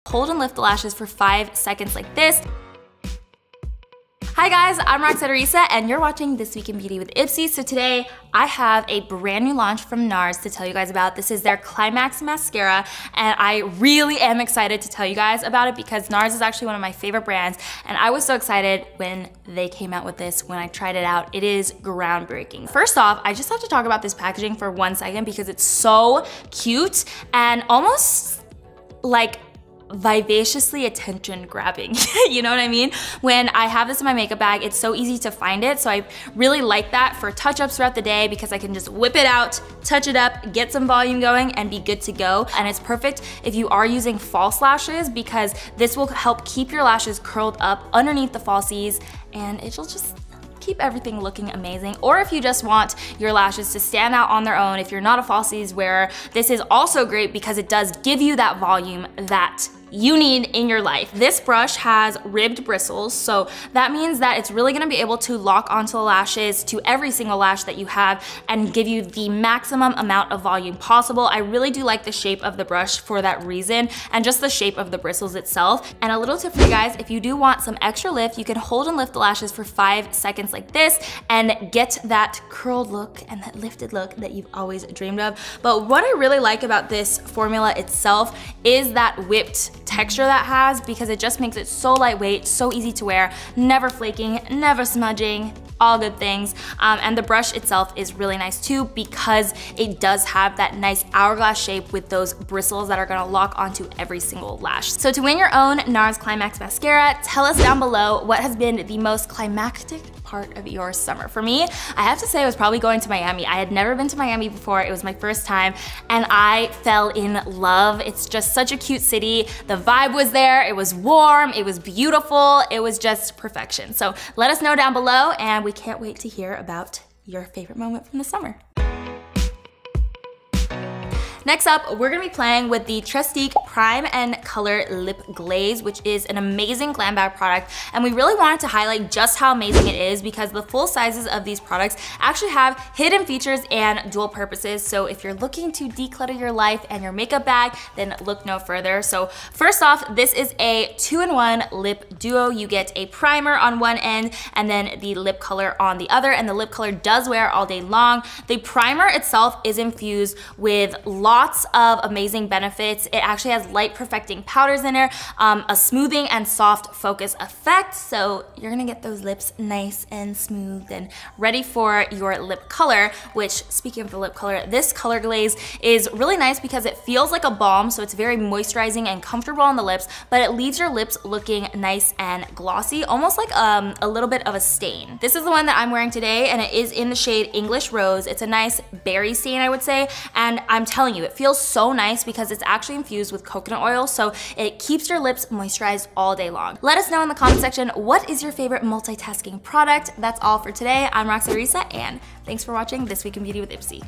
hold and lift the lashes for 5 seconds like this. Hi guys, I'm Roxette Arisa and you're watching This Week in Beauty with IPSY. So today I have a brand new launch from NARS to tell you guys about. This is their Climax Mascara and I really am excited to tell you guys about it because NARS is actually one of my favorite brands and I was so excited when they came out with this, when I tried it out. It is groundbreaking. First off, I just have to talk about this packaging for 1 second because it's so cute and almost like vivaciously attention grabbing. You know what I mean? When I have this in my makeup bag, it's so easy to find it. So I really like that for touch-ups throughout the day because I can just whip it out, touch it up, get some volume going and be good to go. And it's perfect if you are using false lashes because this will help keep your lashes curled up underneath the falsies and it'll just keep everything looking amazing. Or if you just want your lashes to stand out on their own, if you're not a falsies wearer, this is also great because it does give you that volume that you need in your life. This brush has ribbed bristles, so that means that it's really gonna be able to lock onto the lashes, to every single lash that you have, and give you the maximum amount of volume possible. I really do like the shape of the brush for that reason, and just the shape of the bristles itself. And a little tip for you guys, if you do want some extra lift, you can hold and lift the lashes for 5 seconds like this, and get that curled look and that lifted look that you've always dreamed of. But what I really like about this formula itself is that whipped texture that has because it just makes it so lightweight, so easy to wear, never flaking, never smudging, all good things. And the brush itself is really nice too because it does have that nice hourglass shape with those bristles that are gonna lock onto every single lash. So to win your own NARS Climax Mascara, tell us down below what has been the most climactic part of your summer. For me, I have to say it was probably going to Miami. I had never been to Miami before. It was my first time and I fell in love. It's just such a cute city. The vibe was there. It was warm. It was beautiful. It was just perfection. So let us know down below and we can't wait to hear about your favorite moment from the summer. Next up, we're gonna be playing with the TrèStiQue Prime and Color Lip Glaze, which is an amazing glam bag product. And we really wanted to highlight just how amazing it is because the full sizes of these products actually have hidden features and dual purposes. So if you're looking to declutter your life and your makeup bag, then look no further. So first off, this is a 2-in-1 lip duo. You get a primer on one end and then the lip color on the other. And the lip color does wear all day long. The primer itself is infused with lots of amazing benefits. It actually has light perfecting powders in there, a smoothing and soft focus effect. So you're gonna get those lips nice and smooth and ready for your lip color, which speaking of the lip color, this color glaze is really nice because it feels like a balm. So it's very moisturizing and comfortable on the lips, but it leaves your lips looking nice and glossy, almost like a little bit of a stain. This is the one that I'm wearing today and it is in the shade English Rose. It's a nice berry stain, I would say. And I'm telling you, it feels so nice because it's actually infused with coconut oil, so it keeps your lips moisturized all day long. Let us know in the comment section, what is your favorite multitasking product? That's all for today. I'm Roxette Arisa, and thanks for watching This Week in Beauty with IPSY.